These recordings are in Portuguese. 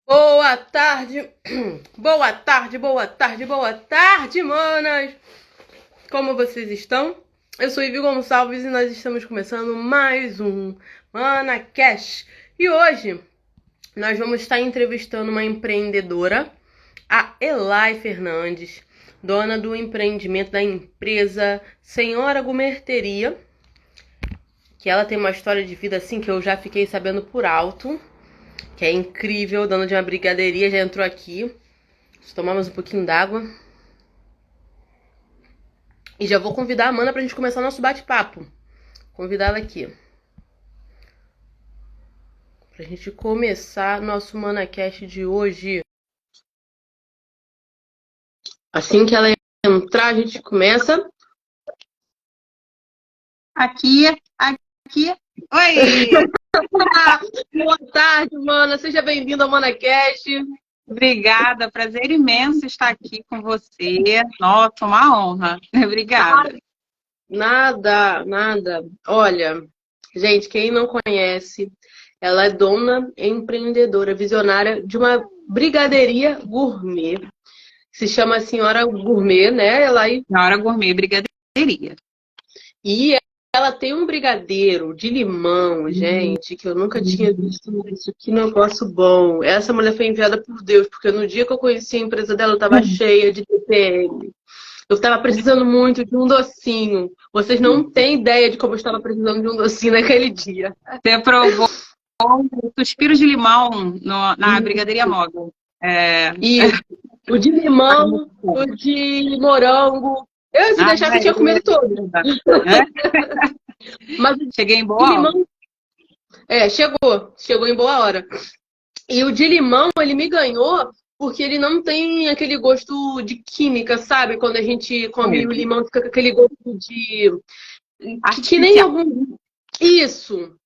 Boa tarde, boa tarde, boa tarde, boa tarde, manas! Como vocês estão? Eu sou Ivy Gonçalves e nós estamos começando mais um ManaCast. E hoje nós vamos estar entrevistando uma empreendedora, a Elai Fernandes, dona do empreendimento da empresa Senhora Gourmeteria, que ela tem uma história de vida assim que eu já fiquei sabendo por alto. Que é incrível, dona de uma brigadeiria, já entrou aqui. Tomamos um pouquinho d'água. E já vou convidar a Amanda pra gente começar o nosso bate-papo. Convidá-la aqui. Pra gente começar nosso ManaCast de hoje. Assim que ela entrar, a gente começa. Aqui. Oi! Boa tarde, Mana. Seja bem-vinda ao ManaCast. Obrigada, prazer imenso estar aqui com você. Nossa, uma honra. Obrigada. Nada. Olha, gente, quem não conhece, ela é dona, empreendedora, visionária de uma brigadeiria gourmet. Se chama Senhora Gourmet, né? Senhora Gourmet Brigadeiria. E ela tem um brigadeiro de limão, gente, que eu nunca tinha visto isso. Que negócio bom. Essa mulher foi enviada por Deus, porque no dia que eu conheci a empresa dela, eu estava cheia de TPM. Eu estava precisando muito de um docinho. Vocês não têm ideia de como eu estava precisando de um docinho naquele dia. Você provou o suspiro de limão na Brigadeiria Móvel. Isso. O de limão, o de morango. Eu, se deixar, eu tinha comido todo. Mas cheguei em boa hora. Chegou em boa hora. E o de limão, ele me ganhou porque ele não tem aquele gosto de química, sabe? Quando a gente come o limão, fica com aquele gosto de... Que nem algum... Isso!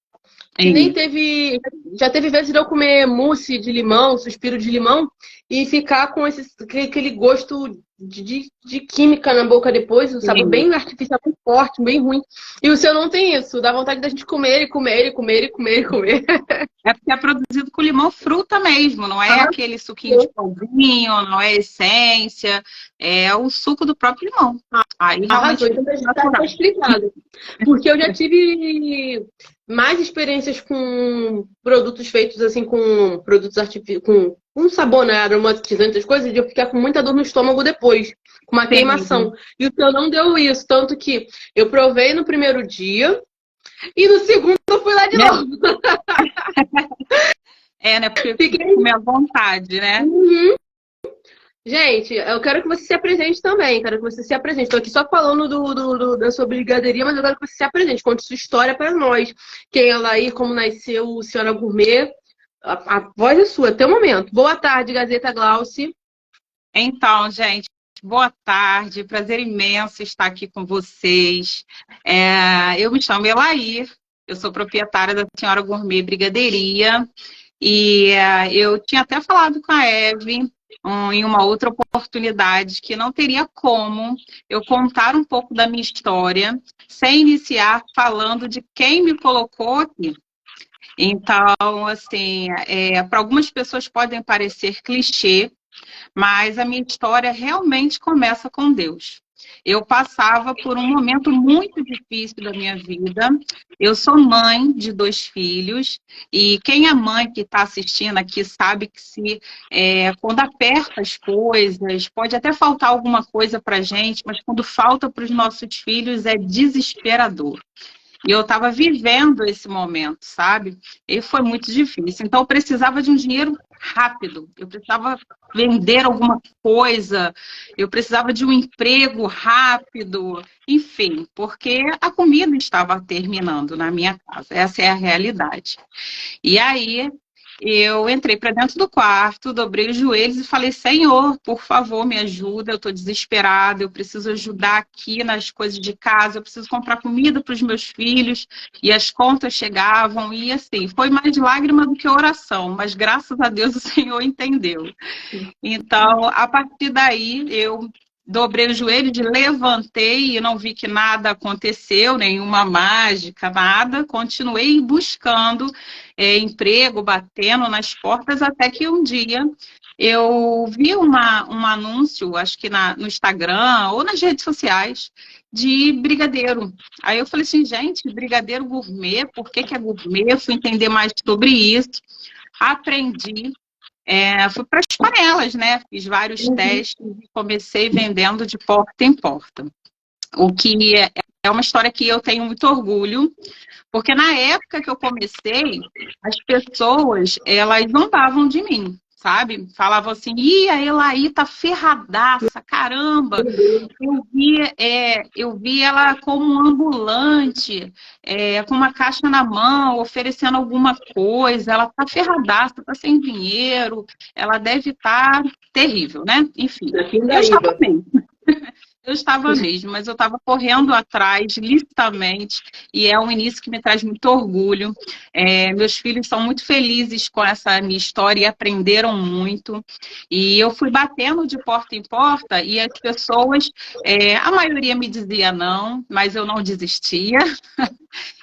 Que nem teve... Já teve vezes de eu comer mousse de limão, suspiro de limão, e ficar com aquele gosto de química na boca depois, um sabor bem artificial, bem forte, bem ruim. E o seu não tem isso, dá vontade da gente comer. É porque é produzido com limão fruta mesmo, não é aquele suquinho de pãozinho, não é essência, é o suco do próprio limão. Aí realmente então já está explicado. Porque eu já tive mais experiências com produtos feitos assim, com produtos artificiais, com um sabor, né, aromatizante, as coisas, de eu ficar com muita dor no estômago depois, com uma queimação. E o seu não deu isso, tanto que eu provei no primeiro dia e no segundo eu fui lá de novo. Né, porque fiquei com minha vontade, né? Uhum. Gente, eu quero que você se apresente também. Quero que você se apresente. Estou aqui só falando da sua brigadeiria, mas eu quero que você se apresente. Conte sua história para nós. Quem é ela aí, como nasceu Senhora Gourmet. A voz é sua, até o momento. Boa tarde, Gazeta Glauci. Então, gente, boa tarde. Prazer imenso estar aqui com vocês. Eu me chamo Elair. Eu sou proprietária da Senhora Gourmet Brigadeiria. E eu tinha até falado com a Eve em uma outra oportunidade que não teria como eu contar um pouco da minha história sem iniciar falando de quem me colocou aqui. Então, assim, para algumas pessoas podem parecer clichê, mas a minha história realmente começa com Deus. Eu passava por um momento muito difícil da minha vida. Eu sou mãe de 2 filhos e quem é mãe que está assistindo aqui sabe que quando aperta as coisas, pode até faltar alguma coisa para a gente, mas quando falta para os nossos filhos é desesperador. E eu estava vivendo esse momento, sabe? E foi muito difícil. Então, eu precisava de um dinheiro rápido. Eu precisava vender alguma coisa. Eu precisava de um emprego rápido. Enfim, porque a comida estava terminando na minha casa. Essa é a realidade. E aí, eu entrei para dentro do quarto, dobrei os joelhos e falei: Senhor, por favor, me ajuda, eu estou desesperada, eu preciso ajudar aqui nas coisas de casa, eu preciso comprar comida para os meus filhos. E as contas chegavam e assim, foi mais lágrima do que oração, mas graças a Deus o Senhor entendeu. Então, a partir daí, eu dobrei os joelhos, levantei e não vi que nada aconteceu, nenhuma mágica, nada. Continuei buscando emprego, batendo nas portas, até que um dia eu vi um anúncio, acho que no Instagram ou nas redes sociais, de brigadeiro. Aí eu falei assim, gente, brigadeiro gourmet, por que que é gourmet? Eu fui entender mais sobre isso, aprendi. Fui para as panelas, né? Fiz vários testes e comecei vendendo de porta em porta. O que é uma história que eu tenho muito orgulho, porque na época que eu comecei, as pessoas, elas zombavam de mim, sabe? Falavam assim, ih, a Elaí tá ferradaça, caramba. Eu vi ela como um ambulante, com uma caixa na mão, oferecendo alguma coisa. Ela tá ferradaça, tá sem dinheiro, ela deve estar terrível, né? Enfim, eu estava bem. Eu estava mesmo, mas eu estava correndo atrás, licitamente, e é um início que me traz muito orgulho. Meus filhos são muito felizes com essa minha história e aprenderam muito. E eu fui batendo de porta em porta e as pessoas, a maioria me dizia não, mas eu não desistia.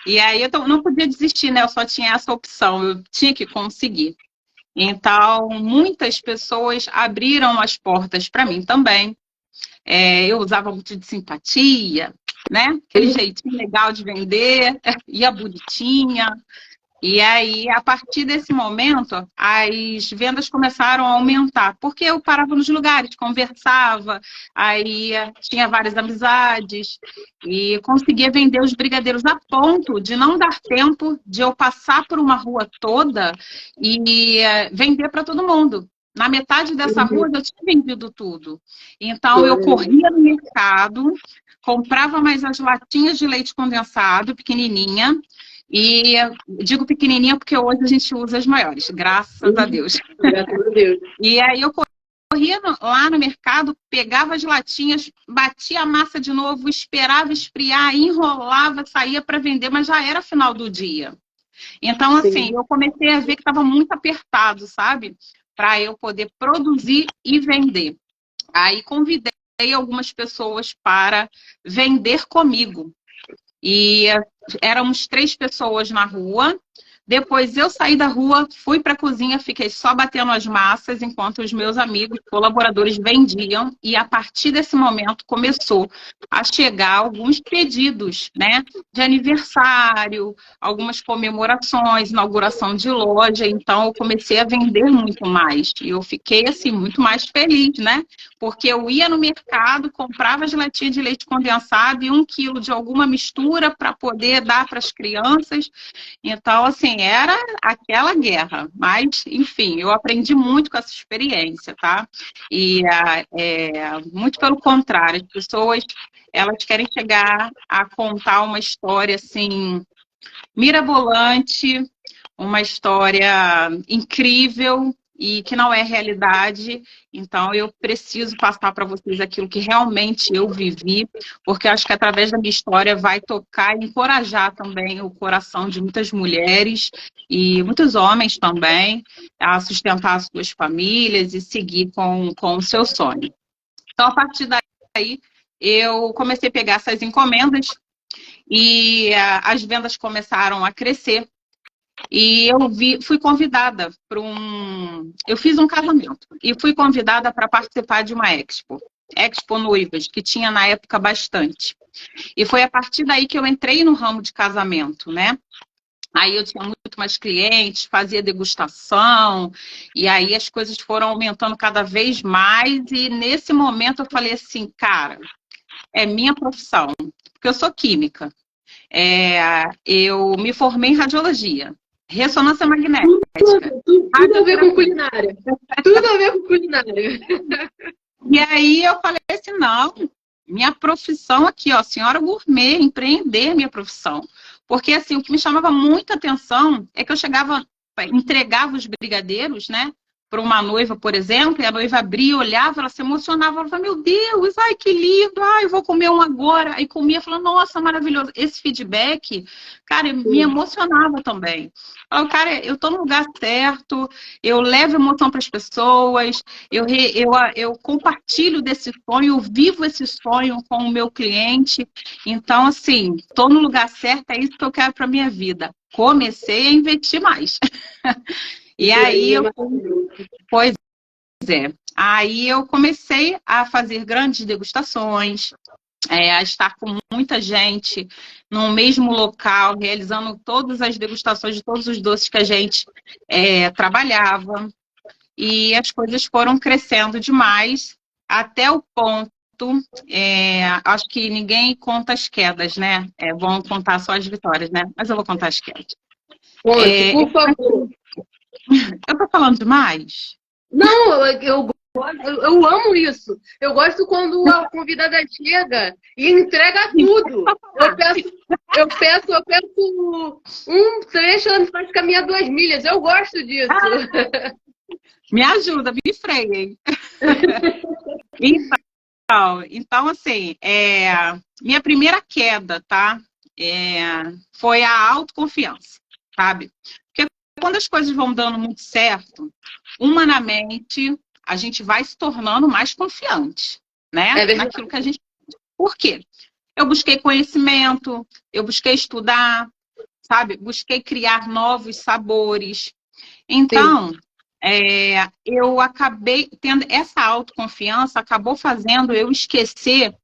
E aí eu não podia desistir, né? Eu só tinha essa opção, eu tinha que conseguir. Então, muitas pessoas abriram as portas para mim também. Eu usava muito de simpatia, né? Aquele jeitinho legal de vender, ia bonitinha. E aí, a partir desse momento, as vendas começaram a aumentar, porque eu parava nos lugares, conversava, aí tinha várias amizades e conseguia vender os brigadeiros a ponto de não dar tempo de eu passar por uma rua toda e vender para todo mundo. Na metade dessa rua eu tinha vendido tudo. Então, eu corria no mercado, comprava mais as latinhas de leite condensado, pequenininha, e digo pequenininha porque hoje a gente usa as maiores, graças a Deus. Graças a Deus. E aí eu corria lá no mercado, pegava as latinhas, batia a massa de novo, esperava esfriar, enrolava, saía para vender, mas já era final do dia. Então, assim, eu comecei a ver que estava muito apertado, sabe? Para eu poder produzir e vender. Aí convidei algumas pessoas para vender comigo. E éramos 3 pessoas na rua. Depois eu saí da rua, fui para a cozinha, fiquei só batendo as massas enquanto os meus amigos, colaboradores vendiam. E a partir desse momento começou a chegar alguns pedidos, né? De aniversário, algumas comemorações, inauguração de loja. Então eu comecei a vender muito mais. E eu fiquei assim muito mais feliz, né? Porque eu ia no mercado, comprava gelatina de leite condensado e 1 quilo de alguma mistura para poder dar para as crianças. Então, assim, era aquela guerra. Mas, enfim, eu aprendi muito com essa experiência, tá? E muito pelo contrário, as pessoas, elas querem chegar a contar uma história, assim, mirabolante, uma história incrível, e que não é realidade. Então, eu preciso passar para vocês aquilo que realmente eu vivi, porque acho que através da minha história vai tocar e encorajar também o coração de muitas mulheres e muitos homens também a sustentar as suas famílias e seguir com o seu sonho. Então, a partir daí, eu comecei a pegar essas encomendas e as vendas começaram a crescer. E eu fui convidada para eu fiz um casamento e fui convidada para participar de uma Expo Noivas, que tinha na época bastante. E foi a partir daí que eu entrei no ramo de casamento, né? Aí eu tinha muito mais clientes, fazia degustação, e aí as coisas foram aumentando cada vez mais, e nesse momento eu falei assim, cara, é minha profissão, porque eu sou química. Eu me formei em radiologia. Ressonância magnética. Tudo a ver com culinária. Tudo a ver com culinária. E aí eu falei assim, não, minha profissão aqui, ó, senhora gourmet, empreender minha profissão. Porque assim, o que me chamava muita atenção é que eu chegava, entregava os brigadeiros, né, para uma noiva, por exemplo, e a noiva abria, olhava, ela se emocionava, ela falava, meu Deus, ai, que lindo, ai, eu vou comer um agora. Aí comia, falando, nossa, maravilhoso. Esse feedback, cara, me emocionava também. Eu, cara, eu tô no lugar certo, eu levo emoção para as pessoas, eu compartilho desse sonho, eu vivo esse sonho com o meu cliente. Então, assim, tô no lugar certo, é isso que eu quero para minha vida. Comecei a investir mais. E aí pois é, aí eu comecei a fazer grandes degustações, a estar com muita gente no mesmo local, realizando todas as degustações de todos os doces que a gente trabalhava. E as coisas foram crescendo demais até o ponto, acho que ninguém conta as quedas, né? Vão contar só as vitórias, né? Mas eu vou contar as quedas. Conte, por favor. Eu tô falando demais? Não, eu amo isso. Eu gosto quando a convidada chega e entrega tudo. Eu peço um trecho, ela me faz caminhar 2 milhas. Eu gosto disso. Me ajuda, me freiem. Então, assim, minha primeira queda, tá? Foi a autoconfiança, sabe? Porque quando as coisas vão dando muito certo, humanamente, a gente vai se tornando mais confiante, né? Naquilo que a gente... Por quê? Eu busquei conhecimento, eu busquei estudar, sabe? Busquei criar novos sabores. Então, eu acabei tendo essa autoconfiança, acabou fazendo eu esquecer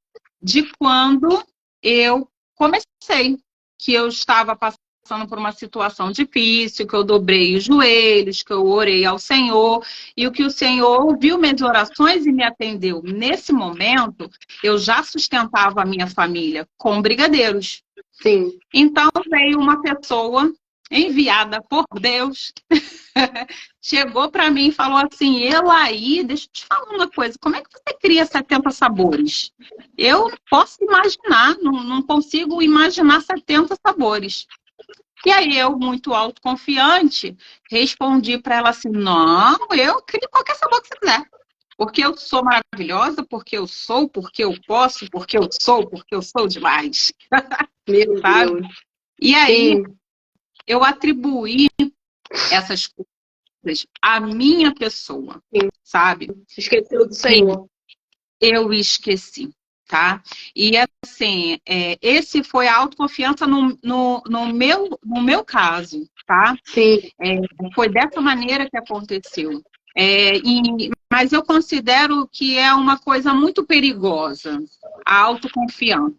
de quando eu comecei, que eu estava passando por uma situação difícil, que eu dobrei os joelhos, que eu orei ao Senhor, e o que o Senhor ouviu minhas orações e me atendeu. Nesse momento, eu já sustentava a minha família com brigadeiros. Sim. Então, veio uma pessoa enviada por Deus, chegou para mim e falou assim, Elaí, deixa eu te falar uma coisa, como é que você cria 70 sabores? Eu não posso imaginar, não consigo imaginar 70 sabores. E aí eu, muito autoconfiante, respondi para ela assim, não, eu crio qualquer sabor que você quiser. Porque eu sou maravilhosa, porque eu sou, porque eu posso, porque eu sou demais. Meu sabe? Deus. E aí, Sim. eu atribuí essas coisas à minha pessoa, Sim. sabe? Esqueceu do Senhor. Eu esqueci, tá? E assim, esse foi a autoconfiança no meu caso, tá? Sim. Foi dessa maneira que aconteceu. Mas eu considero que é uma coisa muito perigosa, a autoconfiança.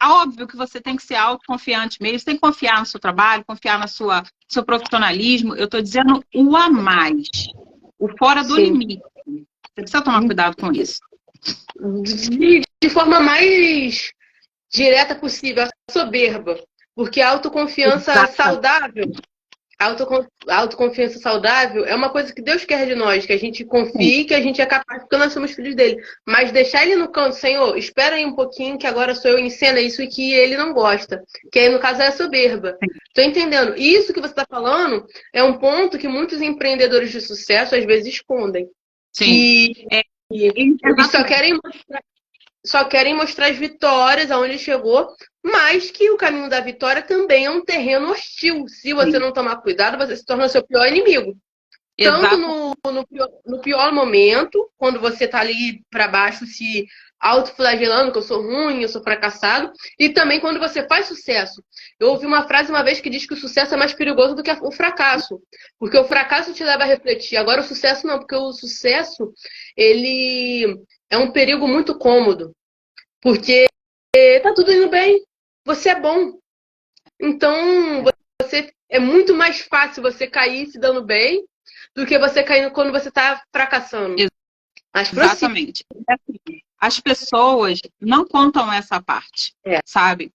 Óbvio que você tem que ser autoconfiante mesmo, você tem que confiar no seu trabalho, confiar no seu profissionalismo. Eu estou dizendo o a mais, o fora do limite. Você precisa tomar cuidado com isso. De forma mais direta possível, a soberba. Porque a autoconfiança saudável, a autoconfiança saudável é uma coisa que Deus quer de nós, que a gente confie, que a gente é capaz, porque nós somos filhos dele. Mas deixar ele no canto, Senhor, espera aí um pouquinho, que agora sou eu, ensina isso e que ele não gosta. Que aí, no caso, é a soberba. Tô entendendo. Isso que você está falando é um ponto que muitos empreendedores de sucesso às vezes escondem. Sim. Eles só querem mostrar as vitórias, aonde chegou, mas que o caminho da vitória também é um terreno hostil. Se você não tomar cuidado, você se torna o seu pior inimigo. Tanto no pior momento, quando você tá ali para baixo se autoflagelando, que eu sou ruim, eu sou fracassado, e também quando você faz sucesso. Eu ouvi uma frase uma vez que diz que o sucesso é mais perigoso do que o fracasso, porque o fracasso te leva a refletir. Agora o sucesso não, porque o sucesso, ele é um perigo muito cômodo, porque tá tudo indo bem, você é bom. Então, é muito mais fácil você cair se dando bem do que você caindo quando você tá fracassando. Exatamente. As pessoas não contam essa parte, sabe?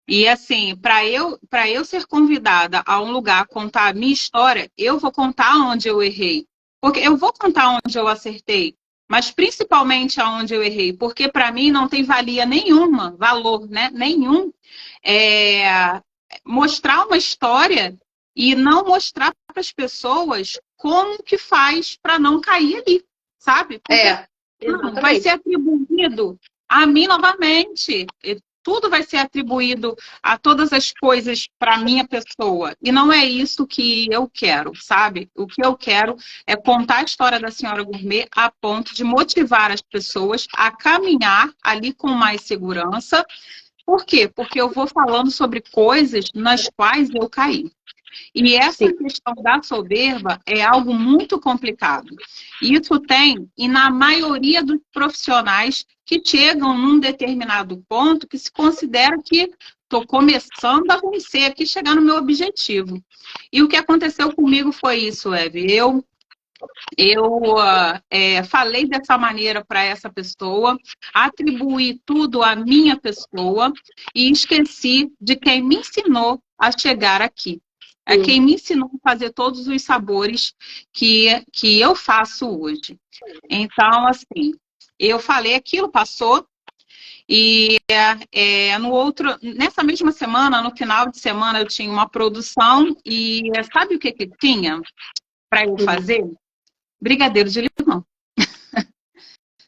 E assim, para eu ser convidada a um lugar contar a minha história, eu vou contar onde eu errei. Porque eu vou contar onde eu acertei, mas principalmente aonde eu errei, porque para mim não tem valor, né? Nenhum. Mostrar uma história e não mostrar para as pessoas como que faz para não cair ali, sabe? Porque Exatamente. vai ser atribuído a mim novamente. Tudo vai ser atribuído a todas as coisas para a minha pessoa. E não é isso que eu quero, sabe? O que eu quero é contar a história da Senhora Gourmet a ponto de motivar as pessoas a caminhar ali com mais segurança. Por quê? Porque eu vou falando sobre coisas nas quais eu caí. E essa questão da soberba é algo muito complicado. Isso tem, e na maioria dos profissionais que chegam num determinado ponto que se considera que estou começando a vencer aqui, chegar no meu objetivo. E o que aconteceu comigo foi isso, Eve. Eu falei dessa maneira para essa pessoa, atribuí tudo à minha pessoa e esqueci de quem me ensinou a chegar aqui. É quem me ensinou a fazer todos os sabores que eu faço hoje. Então, assim, eu falei aquilo, passou, e nessa mesma semana, no final de semana, eu tinha uma produção, e sabe o que tinha para eu fazer? Brigadeiro de limão.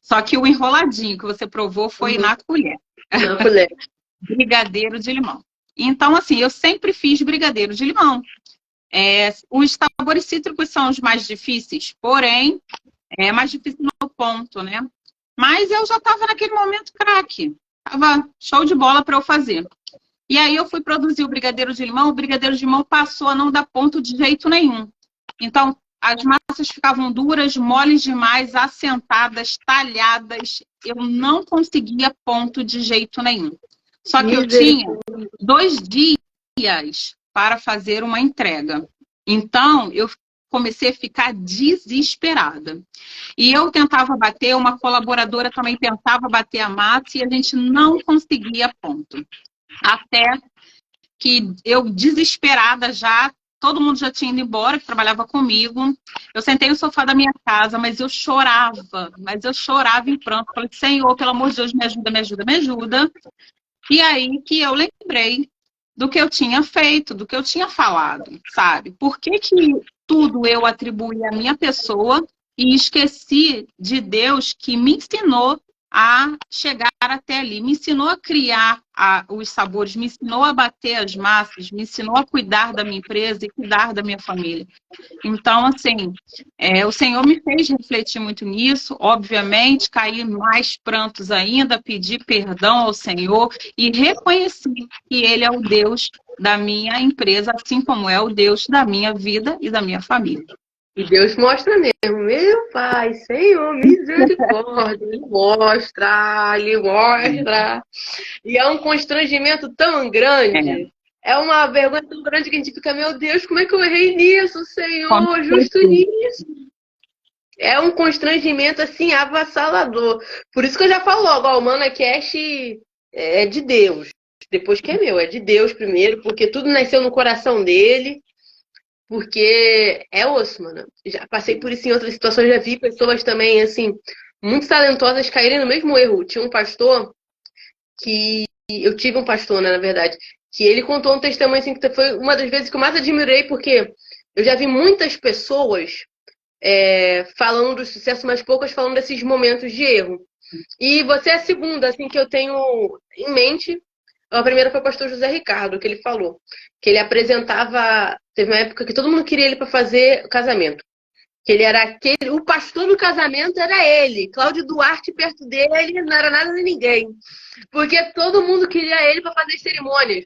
Só que o enroladinho que você provou foi na colher. Na colher. Brigadeiro de limão. Então, assim, eu sempre fiz brigadeiro de limão. Os sabores cítricos são os mais difíceis, porém, é mais difícil no ponto, né? Mas eu já estava naquele momento craque. Tava show de bola para eu fazer. E aí eu fui produzir o brigadeiro de limão passou a não dar ponto de jeito nenhum. Então, as massas ficavam duras, moles demais, assentadas, talhadas. Eu não conseguia ponto de jeito nenhum. Só que eu tinha 2 dias para fazer uma entrega. Então, eu comecei a ficar desesperada. E eu tentava bater, uma colaboradora também tentava bater a massa e a gente não conseguia ponto. Até que eu, desesperada já, todo mundo já tinha ido embora, que trabalhava comigo. Eu sentei no sofá da minha casa, mas eu chorava em pranto. Falei, Senhor, pelo amor de Deus, me ajuda, me ajuda, me ajuda. E aí que eu lembrei do que eu tinha feito, do que eu tinha falado, sabe? Por que tudo eu atribuí à minha pessoa e esqueci de Deus que me ensinou a chegar até ali, me ensinou a criar os sabores, me ensinou a bater as massas, me ensinou a cuidar da minha empresa e cuidar da minha família. Então, assim, o Senhor me fez refletir muito nisso, obviamente, cair mais prantos ainda, pedir perdão ao Senhor e reconhecer que Ele é o Deus da minha empresa, assim como é o Deus da minha vida e da minha família. E Deus mostra mesmo, meu Pai, Senhor, misericórdia, Ele mostra. E é um constrangimento tão grande, é uma vergonha tão grande que a gente fica, meu Deus, como é que eu errei nisso, Senhor, justo nisso. É um constrangimento, assim, avassalador. Por isso que eu já falo logo, ó, o ManaCast é de Deus, depois que é meu, é de Deus primeiro, porque tudo nasceu no coração dele. Porque é osso, mano. Já passei por isso em outras situações, já vi pessoas também, assim, muito talentosas caírem no mesmo erro. Tinha um pastor eu tive um pastor, né, na verdade, que ele contou um testemunho, assim, que foi uma das vezes que eu mais admirei, porque eu já vi muitas pessoas falando do sucesso, mas poucas falando desses momentos de erro. E você é a segunda, assim, que eu tenho em mente. A primeira foi o pastor José Ricardo, que ele falou. Que ele apresentava... Teve uma época que todo mundo queria ele para fazer o casamento. Que ele era o pastor do casamento era ele. Cláudio Duarte perto dele não era nada de ninguém. Porque todo mundo queria ele para fazer as cerimônias.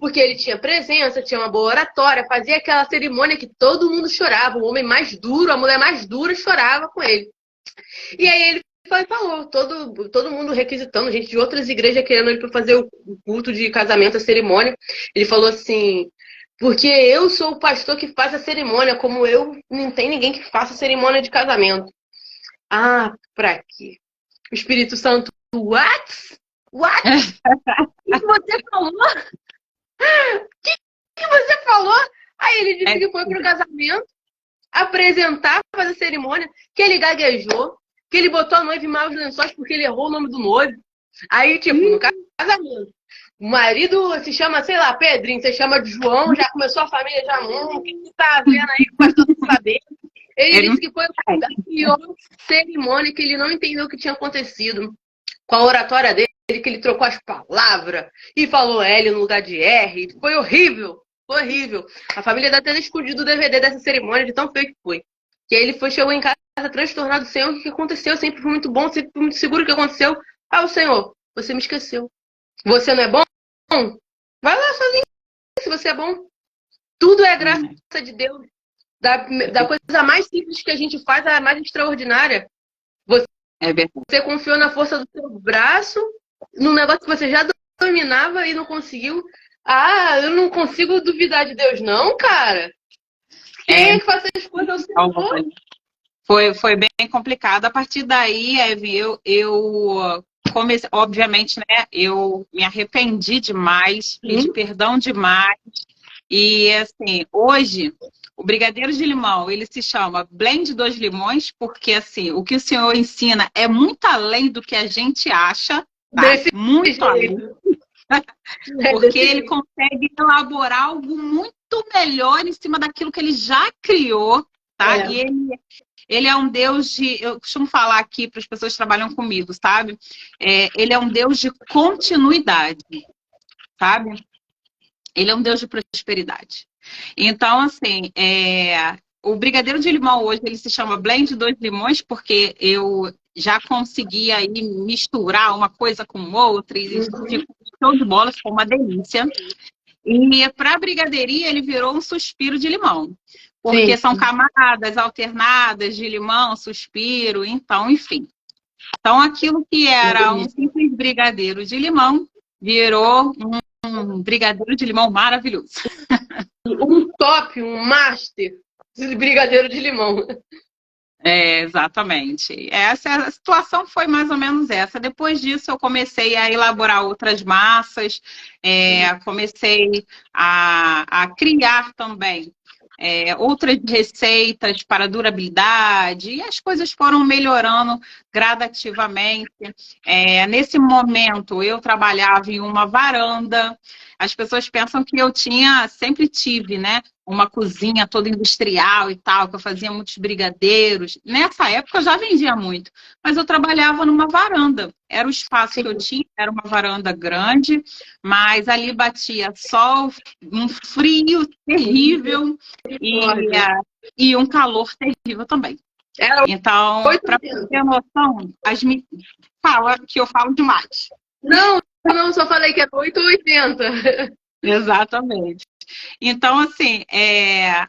Porque ele tinha presença, tinha uma boa oratória, fazia aquela cerimônia que todo mundo chorava. O homem mais duro, a mulher mais dura chorava com ele. E aí ele falou, todo mundo requisitando, gente de outras igrejas querendo ele para fazer o culto de casamento, a cerimônia. Ele falou assim, porque eu sou o pastor que faz a cerimônia, como eu, não tem ninguém que faça a cerimônia de casamento. Ah, pra quê? O Espírito Santo, what? What? O que você falou? O que você falou? Aí ele disse que foi pro casamento, apresentar, fazer a cerimônia, que ele gaguejou, que ele botou a noiva em maus lençóis porque ele errou o nome do noivo. Aí, tipo, no casamento, o marido se chama, sei lá, Pedrinho, você chama de João, já começou a família já, o que você tá vendo aí que o pastor não saber? Ele disse que foi a pior cerimônia, que ele não entendeu o que tinha acontecido com a oratória dele, que ele trocou as palavras e falou L no lugar de R. Foi horrível, foi horrível. A família deve ter escondido o DVD dessa cerimônia de tão feio que foi. E aí ele chegou em casa transtornado, Senhor, o que aconteceu? Eu sempre fui muito bom, sempre fui muito seguro o que aconteceu. Ah, o Senhor, você me esqueceu. Você não é bom? Vai lá sozinho, se você é bom. Tudo é graça de Deus. Da coisa mais simples que a gente faz, a mais extraordinária. Você confiou na força do seu braço, num negócio que você já dominava e não conseguiu. Ah, eu não consigo duvidar de Deus, não, cara. Quem é que faz essas coisas? Foi bem complicado. A partir daí, Eve, eu comecei, obviamente, né? Eu me arrependi demais, pedi perdão demais. E assim, hoje, o brigadeiro de limão, ele se chama Blend dos Limões, porque assim, o que o senhor ensina é muito além do que a gente acha, tá? Muito além. Porque ele consegue elaborar algo muito melhor em cima daquilo que ele já criou, tá? E ele é um Deus de... Eu costumo falar aqui para as pessoas que trabalham comigo, sabe? Ele é um Deus de continuidade, sabe? Ele é um Deus de prosperidade. Então, assim, o brigadeiro de limão hoje, ele se chama Blend dos Limões, porque eu já consegui aí misturar uma coisa com outra e ficou show de bola, ficou uma delícia. E para a brigadeiria, ele virou um suspiro de limão. Porque são camadas alternadas de limão, suspiro, então, enfim. Então, aquilo que era um simples brigadeiro de limão virou um brigadeiro de limão maravilhoso. Um top, um master de brigadeiro de limão. Exatamente. A situação foi mais ou menos essa. Depois disso, eu comecei a elaborar outras massas, comecei a criar também outras receitas para durabilidade, e as coisas foram melhorando gradativamente. Nesse momento, eu trabalhava em uma varanda. As pessoas pensam que eu sempre tive, né? Uma cozinha toda industrial e tal, que eu fazia muitos brigadeiros. Nessa época eu já vendia muito, mas eu trabalhava numa varanda. Era o espaço que eu tinha, era uma varanda grande, mas ali batia sol, um frio terrível e um calor terrível também. Então, para ter noção, fala que eu falo demais. Não, só falei que é 8,80. Exatamente. Então, assim,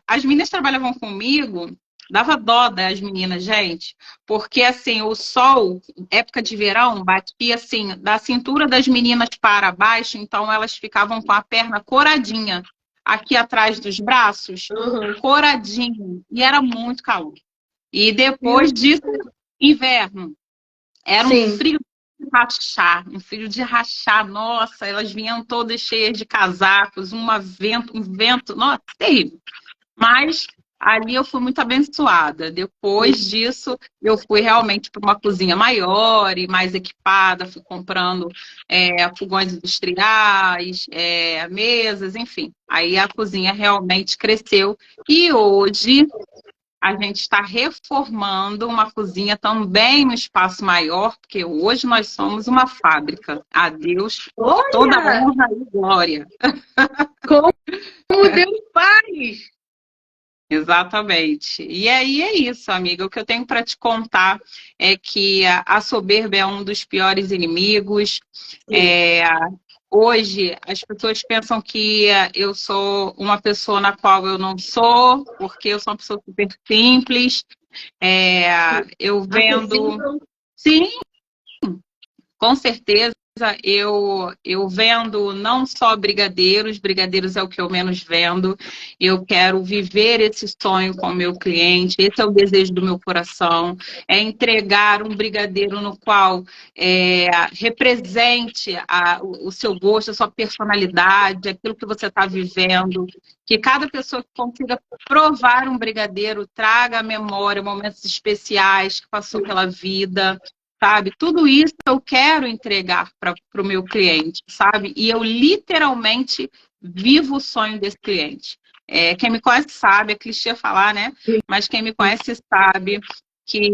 as meninas trabalhavam comigo, dava dó das meninas, gente, porque, assim, o sol, época de verão, batia, assim, da cintura das meninas para baixo, então elas ficavam com a perna coradinha, aqui atrás dos braços, coradinho, e era muito calor. E depois disso, inverno, era um frio um frio de rachar, nossa, elas vinham todas cheias de casacos, um vento, nossa, terrível. Mas ali eu fui muito abençoada. Depois disso, eu fui realmente para uma cozinha maior e mais equipada, fui comprando fogões industriais, mesas, enfim. Aí a cozinha realmente cresceu e hoje a gente está reformando uma cozinha também no espaço maior, porque hoje nós somos uma fábrica. A Deus toda honra e glória. Como Deus faz! Exatamente. E aí é isso, amiga. O que eu tenho para te contar é que a soberba é um dos piores inimigos. Hoje, as pessoas pensam que eu sou uma pessoa na qual eu não sou, porque eu sou uma pessoa super simples. Eu vendo... Sim, com certeza. Eu vendo não só brigadeiros é o que eu menos vendo. Eu quero viver esse sonho com o meu cliente, esse é o desejo do meu coração, é entregar um brigadeiro no qual represente o seu gosto, a sua personalidade, aquilo que você está vivendo, que cada pessoa que consiga provar um brigadeiro traga à memória momentos especiais que passou pela vida, sabe? Tudo isso eu quero entregar para o meu cliente, sabe? E eu literalmente vivo o sonho desse cliente. Quem me conhece sabe, é clichê falar, né? Mas quem me conhece sabe que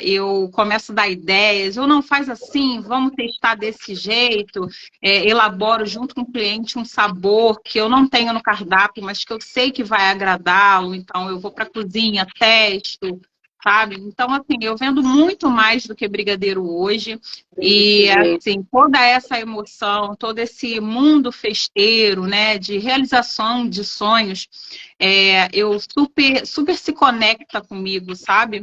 eu começo a dar ideias, ou não faz assim, vamos testar desse jeito, elaboro junto com o cliente um sabor que eu não tenho no cardápio, mas que eu sei que vai agradá-lo, então eu vou para a cozinha, testo, sabe? Então, assim, eu vendo muito mais do que brigadeiro hoje, e, assim, toda essa emoção, todo esse mundo festeiro, né, de realização de sonhos, eu super se conecta comigo, sabe?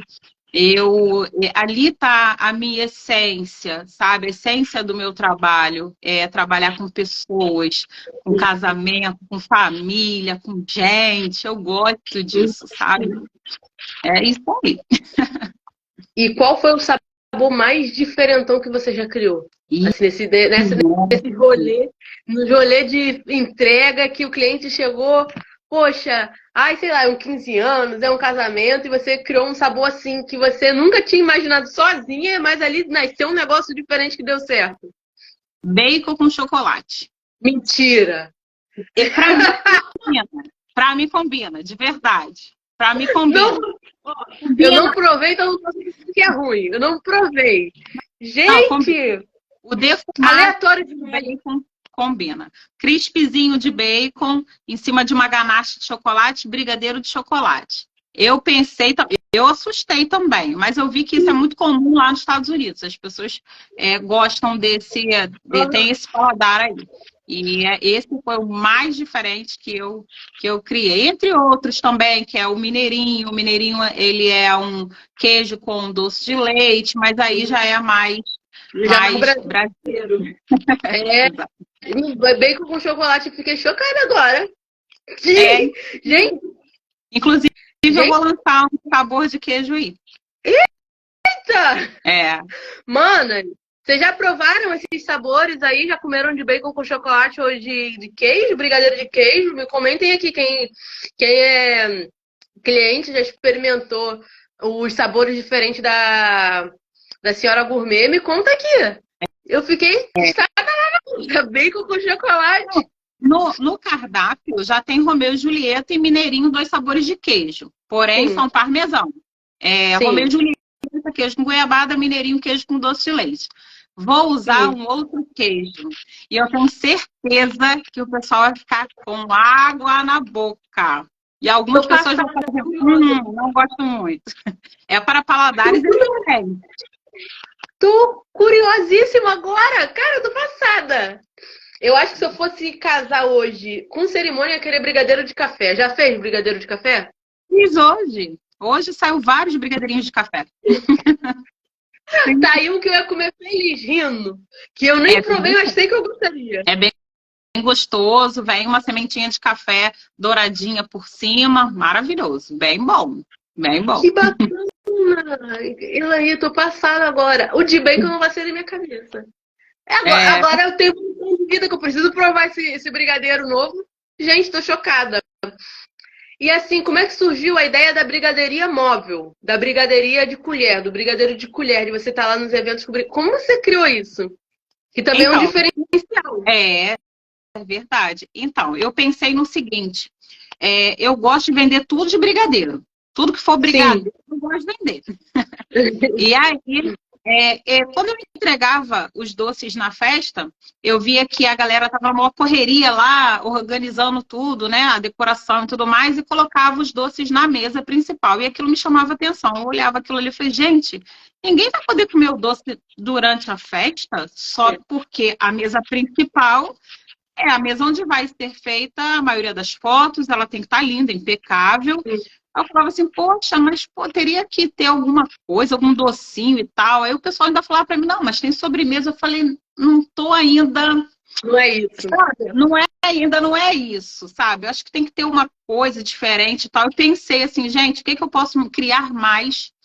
Ali está a minha essência, sabe? A essência do meu trabalho é trabalhar com pessoas, com casamento, com família, com gente. Eu gosto disso, sabe? É isso aí. E qual foi o sabor mais diferentão que você já criou? Assim, nesse rolê, no rolê de entrega que o cliente chegou, poxa, sei lá, é um 15 anos, é um casamento, e você criou um sabor assim que você nunca tinha imaginado sozinha, mas ali nasceu um negócio diferente que deu certo. Bacon com chocolate. Mentira! E pra mim combina, de verdade. Pra mim combina. Eu não provei, então não posso dizer que é ruim. Eu não provei. Gente! O defumado aleatório de bacon combina. Crispzinho de bacon em cima de uma ganache de chocolate, brigadeiro de chocolate. Eu pensei, eu assustei também, mas eu vi que isso é muito comum lá nos Estados Unidos. As pessoas gostam tem esse paladar aí. E esse foi o mais diferente que eu criei. Entre outros também, que é o mineirinho. O mineirinho, ele é um queijo com doce de leite, mas aí já é mais brasileiro. Bacon com chocolate, fiquei chocada agora. Gente! Inclusive, eu vou lançar um sabor de queijo aí. Eita! Mano, vocês já provaram esses sabores aí? Já comeram de bacon com chocolate ou de queijo, brigadeiro de queijo? Me comentem aqui quem é cliente, já experimentou os sabores diferentes da Senhora Gourmet. Me conta aqui. Eu fiquei bacon com chocolate. No cardápio já tem Romeu e Julieta e Mineirinho, 2 sabores de queijo. Porém, são parmesão. Romeu e Julieta, queijo com goiabada, Mineirinho, queijo com doce de leite. Vou usar um outro queijo. E eu tenho certeza que o pessoal vai ficar com água na boca. E algumas pessoas vão fazer, não gosto muito. É para paladares diferentes. Tô curiosíssima agora. Cara, eu tô passada. Eu acho que se eu fosse casar hoje com cerimônia, eu ia querer brigadeiro de café. Já fez brigadeiro de café? Fiz hoje. Hoje saiu vários brigadeirinhos de café. Tá aí um que eu ia comer feliz, rindo. Que eu nem provei, mas sei que eu gostaria. É bem gostoso. Vem uma sementinha de café douradinha por cima. Maravilhoso. Bem bom. Bem bom. Que bacana. Elaí, tô passada agora. O de bacon não vai ser na minha cabeça. Agora eu tenho uma dúvida que eu preciso provar esse brigadeiro novo. Gente, tô chocada. E assim, como é que surgiu a ideia da brigadeiria móvel? Da brigadeiria de colher, do brigadeiro de colher, de você estar lá nos eventos. Como você criou isso? Que também é um diferencial. É verdade. Então, eu pensei no seguinte. Eu gosto de vender tudo de brigadeiro. Tudo que for brigadeiro, eu gosto de vender. E aí, quando eu entregava os doces na festa, eu via que a galera tava numa correria lá, organizando tudo, né? A decoração e tudo mais, e colocava os doces na mesa principal. E aquilo me chamava atenção. Eu olhava aquilo ali e falei, gente, ninguém vai poder comer o doce durante a festa só porque a mesa principal é a mesa onde vai ser feita a maioria das fotos, ela tem que estar linda, impecável. Eu falava assim, poxa, mas teria que ter alguma coisa, algum docinho e tal. Aí o pessoal ainda falava pra mim, não, mas tem sobremesa. Eu falei, não tô ainda... Não é isso. Sabe? Não é isso, sabe? Eu acho que tem que ter uma coisa diferente e tal. Eu pensei assim, gente, o que eu posso criar mais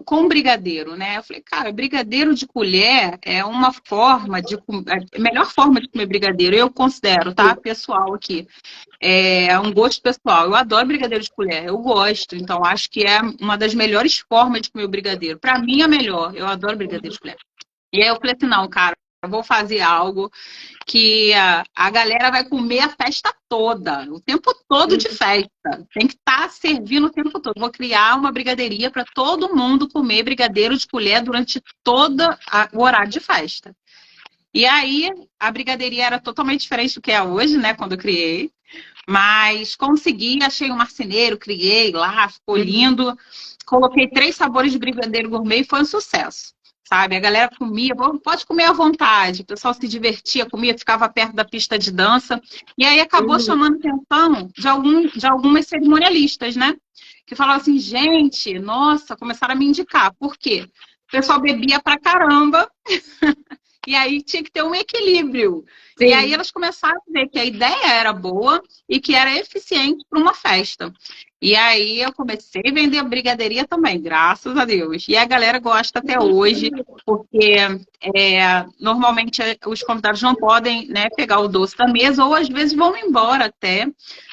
com brigadeiro, né? Eu falei, cara, brigadeiro de colher é uma forma de... A melhor forma de comer brigadeiro, eu considero, tá? Pessoal aqui. É um gosto pessoal. Eu adoro brigadeiro de colher, eu gosto. Então, acho que é uma das melhores formas de comer o brigadeiro. Para mim, é a melhor. Eu adoro brigadeiro de colher. E aí eu falei assim, não, cara, eu vou fazer algo que a galera vai comer a festa toda, o tempo todo de festa. Tem que estar servindo o tempo todo. Vou criar uma brigadeiria para todo mundo comer brigadeiro de colher durante todo o horário de festa. E aí, a brigadeiria era totalmente diferente do que é hoje, né, quando eu criei. Mas consegui, achei um marceneiro, criei lá, ficou lindo. Coloquei 3 sabores de brigadeiro gourmet e foi um sucesso. Sabe? A galera comia, pode comer à vontade. O pessoal se divertia, comia, ficava perto da pista de dança. E aí acabou chamando atenção de algumas cerimonialistas, né? Que falavam assim, gente, nossa, começaram a me indicar. Por quê? O pessoal bebia pra caramba. E aí tinha que ter um equilíbrio. Sim. E aí elas começaram a ver que a ideia era boa e que era eficiente para uma festa. E aí eu comecei a vender a brigadeiria também, graças a Deus. E a galera gosta até hoje, porque normalmente os convidados não podem, né, pegar o doce da mesa, ou às vezes vão embora até,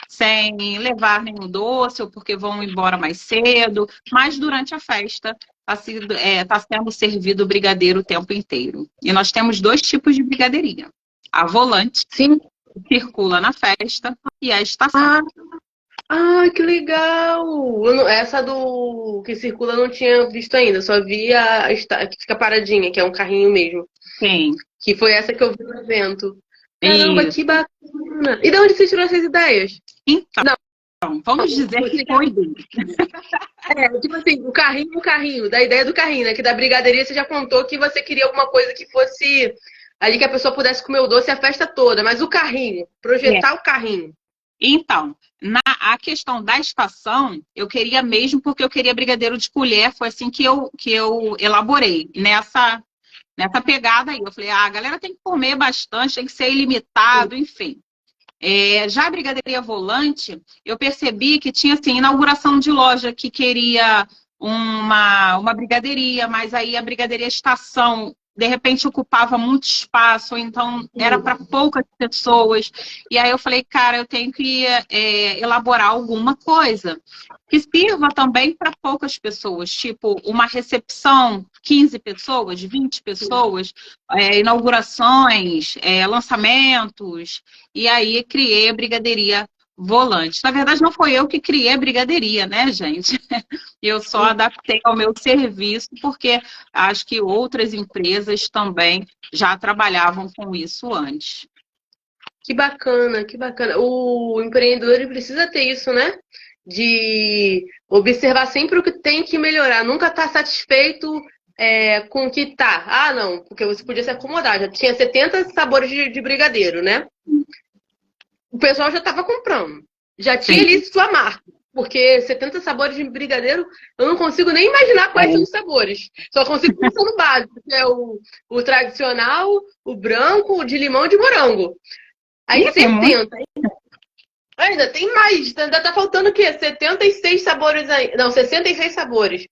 sem levar nenhum doce, ou porque vão embora mais cedo. Mas durante a festa está sendo servido o brigadeiro o tempo inteiro. E nós temos 2 tipos de brigadeiria. A volante, sim, que circula na festa, e a estação. Que legal! Essa do que circula eu não tinha visto ainda, só vi a que fica paradinha, que é um carrinho mesmo. Sim. Que foi essa que eu vi no evento. Caramba, que bacana! E de onde você tirou essas ideias? Então, vamos dizer que foi dele. Tipo assim, o carrinho, da ideia do carrinho, né? Que da brigadeiria você já contou que você queria alguma coisa que fosse ali que a pessoa pudesse comer o doce a festa toda, mas o carrinho, projetar o carrinho. Então, a questão da estação, eu queria mesmo porque eu queria brigadeiro de colher, foi assim que eu elaborei, nessa pegada aí. Eu falei, a galera tem que comer bastante, tem que ser ilimitado, enfim. Já a brigadeiria volante, eu percebi que tinha assim, inauguração de loja que queria uma brigadeiria, mas aí a brigadeiria estação de repente ocupava muito espaço, ou então era para poucas pessoas. E aí eu falei, cara, eu tenho que elaborar alguma coisa que sirva também para poucas pessoas, tipo uma recepção, 15 pessoas, 20 pessoas, inaugurações, lançamentos, e aí criei a brigadeiria volante. Na verdade, não foi eu que criei a brigadeiria, né, gente? Eu só adaptei ao meu serviço, porque acho que outras empresas também já trabalhavam com isso antes. Que bacana, que bacana. O empreendedor ele precisa ter isso, né? De observar sempre o que tem que melhorar. Nunca estar satisfeito com o que tá. Não, porque você podia se acomodar. Já tinha 70 sabores de brigadeiro, né? O pessoal já estava comprando. Já tinha ali sua marca. Porque 70 sabores de brigadeiro, eu não consigo nem imaginar quais são os sabores. Só consigo pensar no básico, que é o tradicional, o branco, o de limão e de morango. Aí 70. Ainda tem mais. Ainda tá faltando o quê? 76 sabores aí. Não, 66 sabores.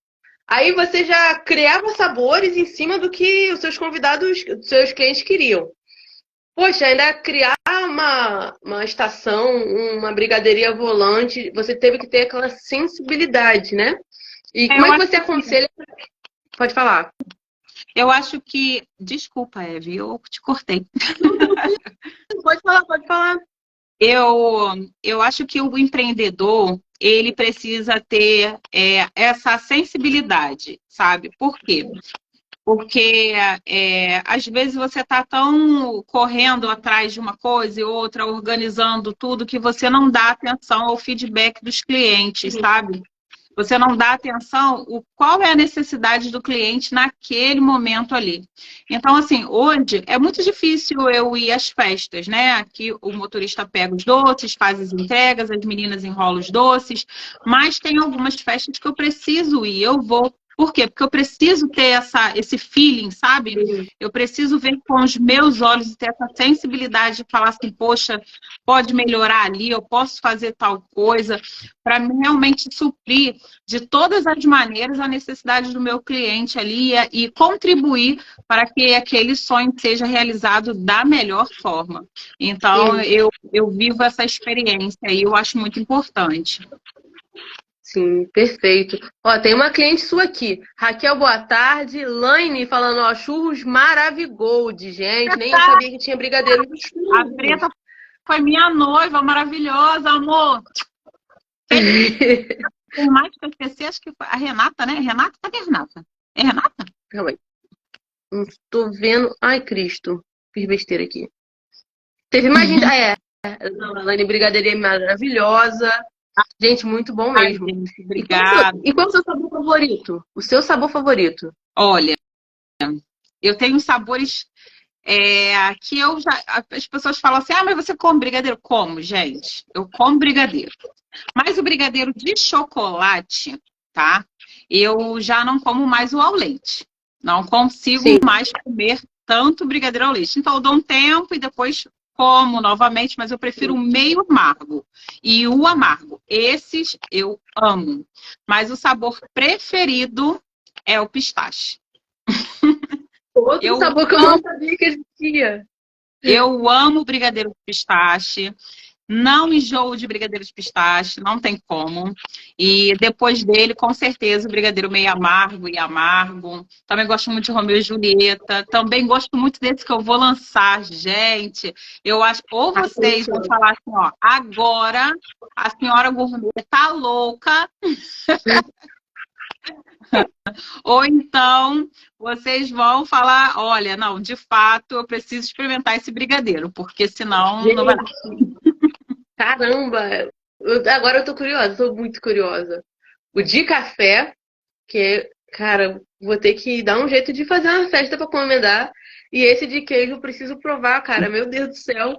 Aí você já criava sabores em cima do que os seus convidados, os seus clientes queriam. Poxa, ainda criar uma estação, uma brigadeiria volante, você teve que ter aquela sensibilidade, né? E como é que você aconselha? Pode falar. Eu acho que... Desculpa, Eve, eu te cortei. Pode falar. Eu acho que o empreendedor, ele precisa ter essa sensibilidade, sabe? Por quê? Porque às vezes você está tão correndo atrás de uma coisa e outra, organizando tudo, que você não dá atenção ao feedback dos clientes, sabe? Você não dá atenção qual é a necessidade do cliente naquele momento ali. Então, assim, hoje é muito difícil eu ir às festas, né? Aqui o motorista pega os doces, faz as entregas, as meninas enrolam os doces, mas tem algumas festas que eu preciso ir, eu vou. Por quê? Porque eu preciso ter esse feeling, sabe? Eu preciso ver com os meus olhos e ter essa sensibilidade de falar assim, poxa, pode melhorar ali, eu posso fazer tal coisa, para realmente suprir de todas as maneiras a necessidade do meu cliente ali e contribuir para que aquele sonho seja realizado da melhor forma. Então, eu vivo essa experiência e eu acho muito importante. Sim, perfeito. Ó, tem uma cliente sua aqui. Raquel, boa tarde. Laine falando, ó, churros Maravigold. Gente, nem eu sabia que tinha brigadeiro de A churros. Preta foi minha noiva maravilhosa, amor. Por mais que eu esqueci, acho que foi a Renata, né? Renata? Cadê a Renata? É Renata? Calma aí. Não tô vendo. Ai, Cristo. Fiz besteira aqui. Teve mais gente. Ah, é. Não, a Laine Brigadeiria é maravilhosa. Gente, muito bom Ai, mesmo. gente, E qual, o seu, obrigada. e qual o seu sabor favorito? O seu sabor favorito? Olha, eu tenho sabores que eu já. As pessoas falam assim: ah, mas você come brigadeiro? Como, gente? Eu como brigadeiro. Mas o brigadeiro de chocolate, tá? Eu já não como mais o ao leite. Não consigo Sim. mais comer tanto brigadeiro ao leite. Então eu dou um tempo e depois como novamente, mas eu prefiro o meio amargo. E o amargo, esses eu amo. Mas o sabor preferido é o pistache. Outro Eu sabor que eu não sabia que existia. Eu amo brigadeiro de pistache. Não enjoo de brigadeiro de pistache, não tem como. E depois dele, com certeza, o brigadeiro meio amargo e amargo. Também gosto muito de Romeu e Julieta. Também gosto muito desse que eu vou lançar, gente. Eu acho, ou vocês vão falar assim, ó, agora a senhora gourmet tá louca, ou então vocês vão falar, olha, não, de fato, eu preciso experimentar esse brigadeiro, porque senão não vai dar. Caramba! Agora eu tô curiosa, tô muito curiosa. O de café, que, cara, vou ter que dar um jeito de fazer uma festa pra encomendar. E esse de queijo eu preciso provar, cara. Meu Deus do céu.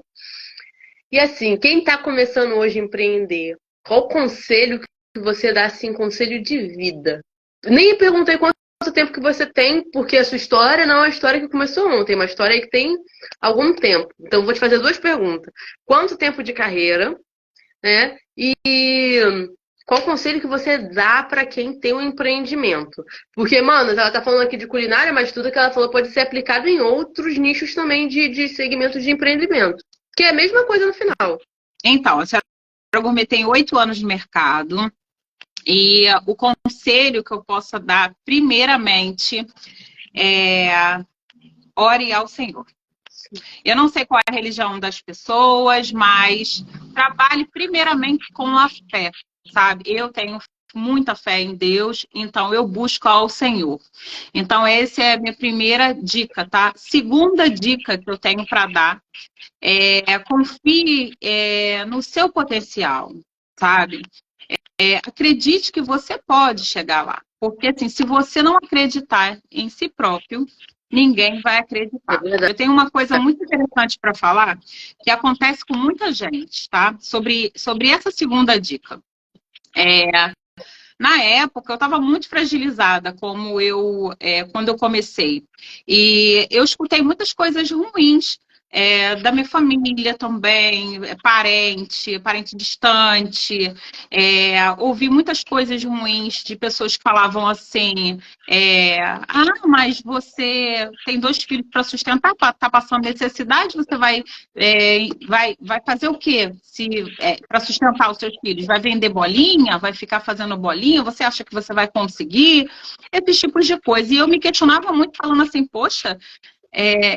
E assim, quem tá começando hoje a empreender, qual o conselho que você dá, assim, conselho de vida? Nem perguntei quanto tempo que você tem, porque a sua história não é uma história que começou ontem, é uma história que tem algum tempo. Então, vou te fazer duas perguntas. Quanto tempo de carreira, né? E qual conselho que você dá para quem tem um empreendimento? Porque, mano, ela tá falando aqui de culinária, mas tudo que ela falou pode ser aplicado em outros nichos também de segmentos de empreendimento. Que é a mesma coisa no final. Então, a senhora gourmet tem 8 anos de mercado. E o conselho que eu posso dar, primeiramente, é ore ao Senhor. Eu não sei qual é a religião das pessoas, mas trabalhe primeiramente com a fé, sabe? Eu tenho muita fé em Deus, então eu busco ao Senhor. Então, essa é a minha primeira dica, tá? Segunda dica que eu tenho para dar confie no seu potencial, sabe? Acredite que você pode chegar lá. Porque, assim, se você não acreditar em si próprio, ninguém vai acreditar. Eu tenho uma coisa muito interessante para falar, que acontece com muita gente, tá? Sobre essa segunda dica. Na época, eu estava muito fragilizada, quando eu comecei. E eu escutei muitas coisas ruins da minha família também, parente distante. Ouvi muitas coisas ruins de pessoas que falavam assim: mas você tem 2 filhos para sustentar, está passando necessidade, você vai fazer o quê para sustentar os seus filhos? Vai vender bolinha? Vai ficar fazendo bolinha? Você acha que você vai conseguir? Esses tipos de coisa. E eu me questionava muito, falando assim, poxa,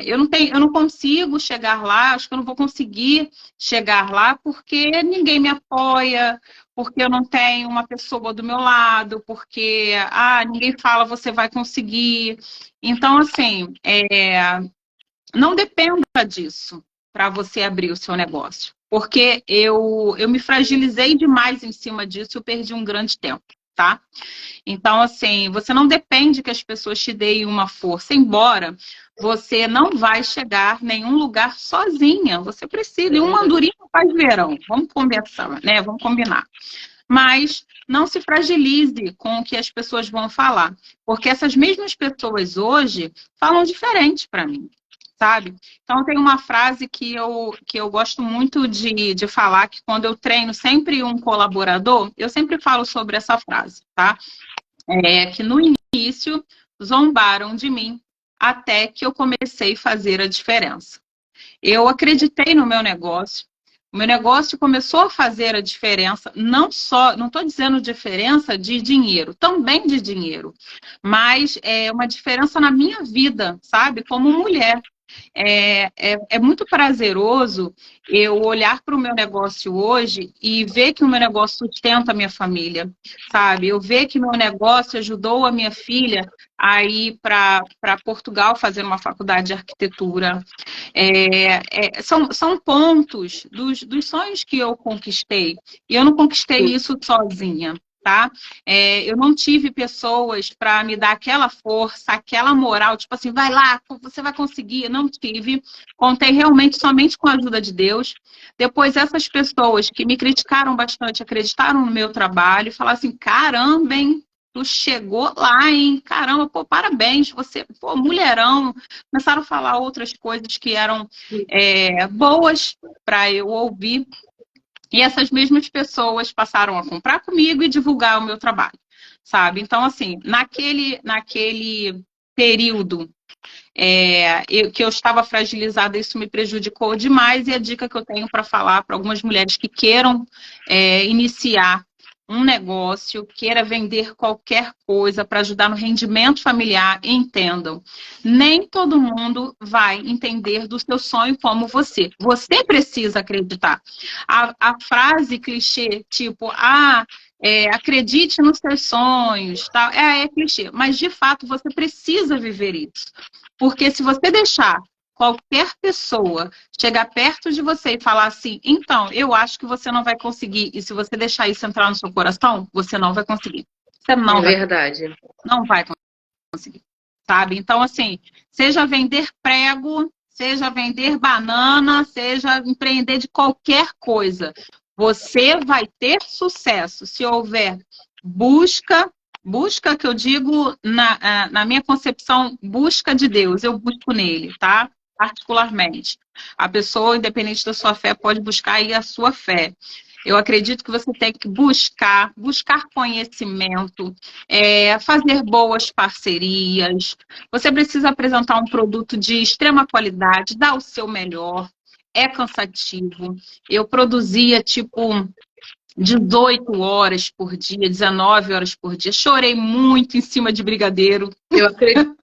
eu não consigo chegar lá, acho que eu não vou conseguir chegar lá porque ninguém me apoia, porque eu não tenho uma pessoa do meu lado, porque ninguém fala você vai conseguir. Então, assim, não dependa disso para você abrir o seu negócio. Porque eu me fragilizei demais em cima disso e eu perdi um grande tempo, tá? Então, assim, você não depende que as pessoas te deem uma força, embora você não vai chegar em nenhum lugar sozinha. Você precisa. E um andorinha faz verão. Vamos conversar, né? Vamos combinar. Mas não se fragilize com o que as pessoas vão falar. Porque essas mesmas pessoas hoje falam diferente para mim. Sabe? Então, tem uma frase que eu gosto muito de falar, que quando eu treino sempre um colaborador, eu sempre falo sobre essa frase, tá? Que no início zombaram de mim até que eu comecei a fazer a diferença. Eu acreditei no meu negócio, O meu negócio começou a fazer a diferença, não estou dizendo diferença de dinheiro, também de dinheiro, mas é uma diferença na minha vida, sabe? Como mulher. É muito prazeroso eu olhar para o meu negócio hoje e ver que o meu negócio sustenta a minha família, sabe? Eu ver que meu negócio ajudou a minha filha a ir para Portugal fazer uma faculdade de arquitetura. São pontos dos sonhos que eu conquistei. E eu não conquistei isso sozinha. Tá? Eu não tive pessoas para me dar aquela força, aquela moral, tipo assim, vai lá, você vai conseguir. Não tive. Contei realmente somente com a ajuda de Deus. Depois, essas pessoas que me criticaram bastante, acreditaram no meu trabalho, e falaram assim, caramba, hein? Tu chegou lá, hein? Caramba, pô, parabéns, você, pô, mulherão. Começaram a falar outras coisas que eram boas para eu ouvir. E essas mesmas pessoas passaram a comprar comigo e divulgar o meu trabalho, sabe? Então, assim, naquele período que eu estava fragilizada, isso me prejudicou demais. E a dica que eu tenho para falar para algumas mulheres que queiram iniciar um negócio, queira vender qualquer coisa para ajudar no rendimento familiar, entendam. Nem todo mundo vai entender do seu sonho como você. Você precisa acreditar. A frase clichê, tipo, acredite nos seus sonhos, tal, é clichê. Mas, de fato, você precisa viver isso. Porque se você deixar qualquer pessoa chegar perto de você e falar assim, então, eu acho que você não vai conseguir, e se você deixar isso entrar no seu coração, você não vai conseguir. Você não vai conseguir, sabe? Então, assim, seja vender prego, seja vender banana, seja empreender de qualquer coisa, você vai ter sucesso se houver busca que eu digo, na minha concepção, busca de Deus, eu busco nele, tá? Particularmente. A pessoa, independente da sua fé, pode buscar aí a sua fé. Eu acredito que você tem que buscar conhecimento, fazer boas parcerias. Você precisa apresentar um produto de extrema qualidade, dar o seu melhor. É cansativo. Eu produzia, 18 horas por dia, 19 horas por dia. Chorei muito em cima de brigadeiro. Eu acredito.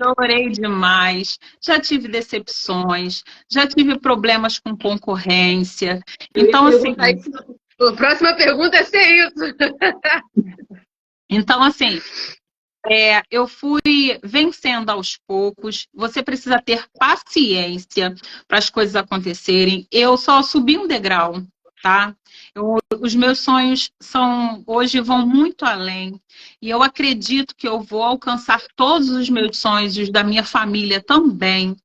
Chorei demais. Já tive decepções, já tive problemas com concorrência. Então, assim... A próxima pergunta é ser isso. Então, assim, eu fui vencendo aos poucos. Você precisa ter paciência para as coisas acontecerem. Eu só subi um degrau, tá? Os meus sonhos hoje vão muito além. E eu acredito que eu vou alcançar todos os meus sonhos e os da minha família também.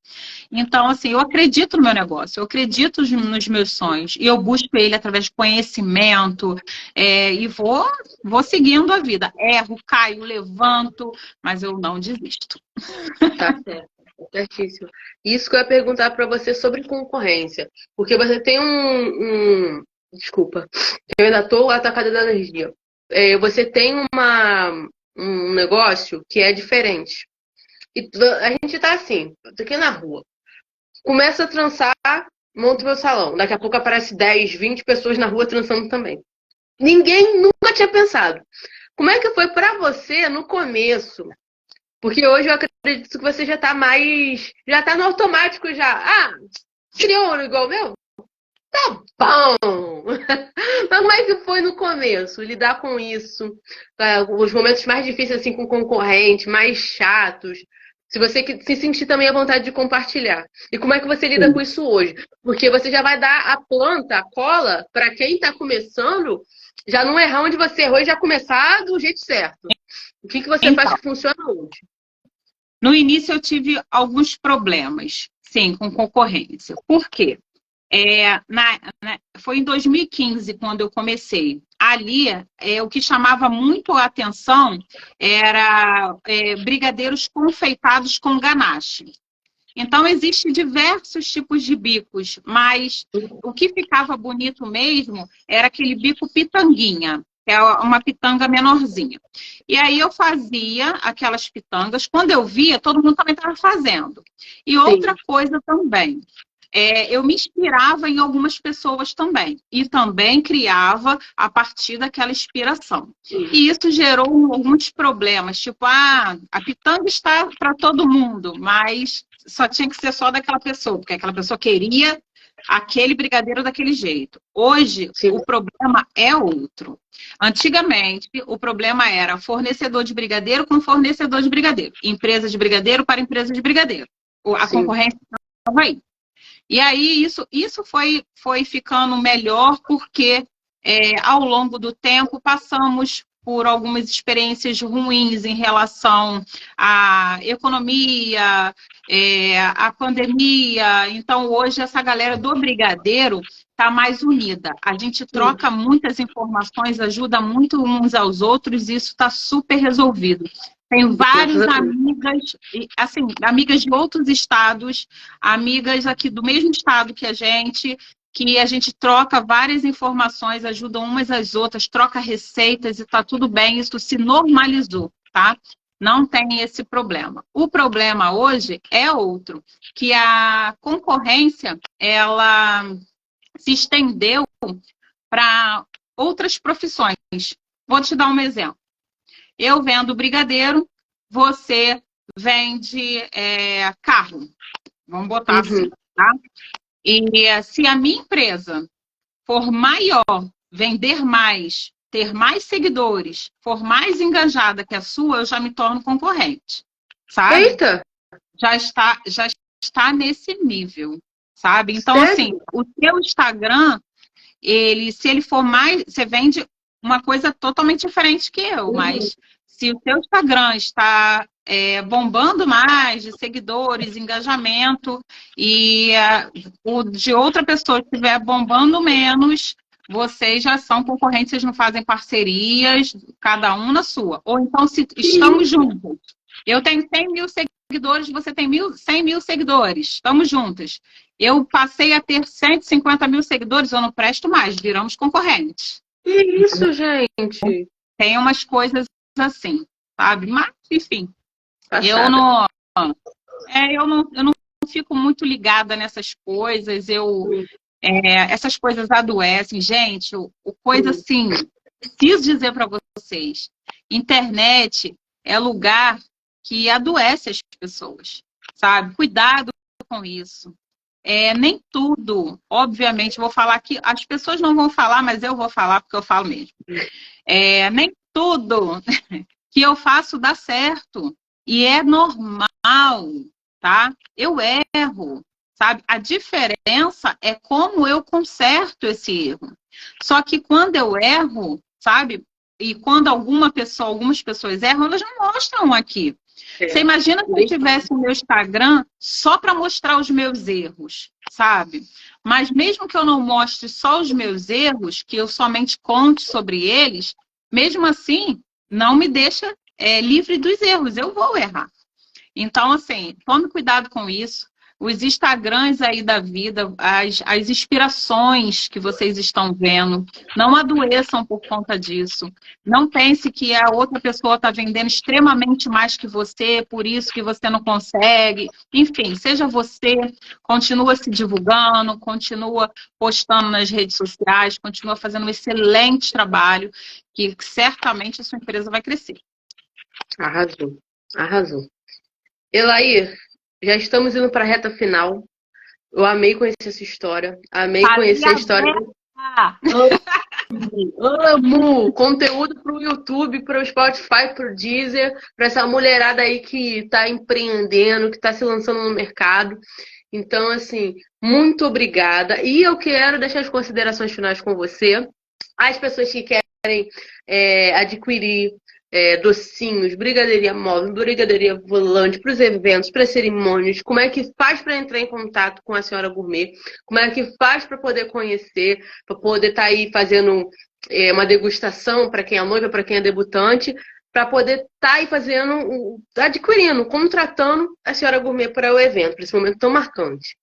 Então, assim, eu acredito no meu negócio, eu acredito nos meus sonhos. E eu busco ele através de conhecimento e vou seguindo a vida. Erro, caio, levanto, mas eu não desisto. Tá certo. Certíssimo. Isso que eu ia perguntar para você sobre concorrência. Porque você tem Desculpa, eu ainda estou atacada da energia. Você tem um negócio que é diferente. E a gente tá assim, tô aqui na rua. Começa a trançar, monta o meu salão. Daqui a pouco aparece 10, 20 pessoas na rua trançando também. Ninguém nunca tinha pensado. Como é que foi para você no começo? Porque hoje eu acredito que você já tá no automático já. Criou um igual o meu? Tá bom! Mas como é que foi no começo? Lidar com isso? Os momentos mais difíceis, assim, com concorrente, mais chatos. Se você se sentir também à vontade de compartilhar. E como é que você lida com isso hoje? Porque você já vai dar a planta, a cola, para quem tá começando, já não errar onde você errou e já começar do jeito certo. O que você faz que funciona hoje? No início eu tive alguns problemas, sim, com concorrência. Por quê? Foi em 2015 quando eu comecei. Ali, o que chamava muito a atenção era brigadeiros confeitados com ganache. Então, existem diversos tipos de bicos, mas o que ficava bonito mesmo era aquele bico pitanguinha, que é uma pitanga menorzinha. E aí eu fazia aquelas pitangas, quando eu via, todo mundo também estava fazendo. E outra coisa também, eu me inspirava em algumas pessoas também. E também criava a partir daquela inspiração. E isso gerou alguns problemas, tipo, a pitanga está para todo mundo, mas só tinha que ser só daquela pessoa, porque aquela pessoa queria aquele brigadeiro daquele jeito. Hoje, Sim. o problema é outro. Antigamente, o problema era fornecedor de brigadeiro com fornecedor de brigadeiro. Empresa de brigadeiro para empresa de brigadeiro. A Sim. concorrência estava aí. E aí, isso foi ficando melhor porque, ao longo do tempo, passamos por algumas experiências ruins em relação à economia, à pandemia. Então, hoje, essa galera do brigadeiro está mais unida. A gente troca muitas informações, ajuda muito uns aos outros, e isso está super resolvido. Tenho várias amigas, assim, amigas de outros estados, amigas aqui do mesmo estado que a gente troca várias informações, ajudam umas às outras, troca receitas e tá tudo bem, isso se normalizou, tá? Não tem esse problema. O problema hoje é outro, que a concorrência, ela se estendeu para outras profissões. Vou te dar um exemplo. Eu vendo brigadeiro, você vende carro. Vamos botar assim, tá? E se a minha empresa for maior, vender mais, ter mais seguidores, for mais engajada que a sua, eu já me torno concorrente, sabe? Eita! Já está nesse nível, sabe? Então, Sério? assim, o seu Instagram, se ele for mais, você vende uma coisa totalmente diferente que eu, mas se o seu Instagram está bombando mais de seguidores, engajamento, e o de outra pessoa estiver bombando menos, vocês já são concorrentes, vocês não fazem parcerias, cada um na sua. Ou então, se estamos juntos, eu tenho 100 mil seguidores, você tem 100 mil seguidores, estamos juntas. Eu passei a ter 150 mil seguidores, eu não presto mais, viramos concorrentes. Que isso, gente? Tem umas coisas assim, sabe? Mas, enfim, Passada. eu não fico muito ligada nessas coisas, essas coisas adoecem. Gente, coisa assim, preciso dizer para vocês, internet é lugar que adoece as pessoas, sabe? Cuidado com isso. Nem tudo, obviamente, vou falar que as pessoas não vão falar, mas eu vou falar porque eu falo mesmo. Nem tudo que eu faço dá certo. E é normal, tá? Eu erro, sabe? A diferença é como eu conserto esse erro. Só que quando eu erro, sabe? E quando algumas pessoas erram, elas não mostram aqui. Você imagina se eu tivesse o meu Instagram só para mostrar os meus erros, sabe? Mas mesmo que eu não mostre só os meus erros, que eu somente conte sobre eles, mesmo assim, não me deixa livre dos erros. Eu vou errar. Então, assim, tome cuidado com isso. Os Instagrams aí da vida, as inspirações que vocês estão vendo, não adoeçam por conta disso. Não pense que a outra pessoa está vendendo extremamente mais que você, por isso que você não consegue. Enfim, seja você, continua se divulgando, continua postando nas redes sociais, continua fazendo um excelente trabalho, que certamente a sua empresa vai crescer. Arrasou, arrasou. Elaí, já estamos indo para a reta final. Eu amei conhecer essa história. Amei conhecer a história. Amo conteúdo para o YouTube, para o Spotify, para o Deezer, para essa mulherada aí que está empreendendo, que está se lançando no mercado. Então, assim, muito obrigada. E eu quero deixar as considerações finais com você. As pessoas que querem adquirir docinhos, brigadeiria móvel, brigadeiria volante, para os eventos, para cerimônias, como é que faz para entrar em contato com a Senhora Gourmet, como é que faz para poder conhecer, para poder estar aí fazendo uma degustação para quem é noiva, para quem é debutante, para poder estar aí fazendo, adquirindo, contratando a Senhora Gourmet para o evento, para esse momento tão marcante.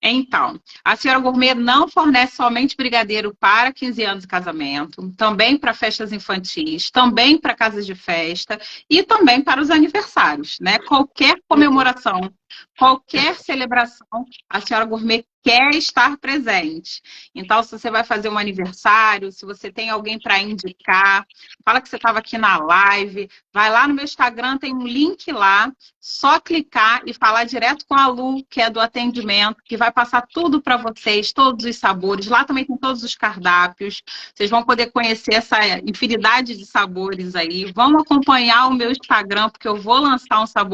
Então, a Senhora Gourmet não fornece somente brigadeiro para 15 anos de casamento, também para festas infantis, também para casas de festa e também para os aniversários, né? Qualquer comemoração Qualquer celebração, a Senhora Gourmet quer estar presente. Então, se você vai fazer um aniversário, se você tem alguém para indicar, fala que você estava aqui na live, vai lá no meu Instagram, tem um link lá, só clicar e falar direto com a Lu, que é do atendimento, que vai passar tudo para vocês, todos os sabores. Lá também tem todos os cardápios. Vocês vão poder conhecer essa infinidade de sabores aí. Vão acompanhar o meu Instagram, porque eu vou lançar um sabor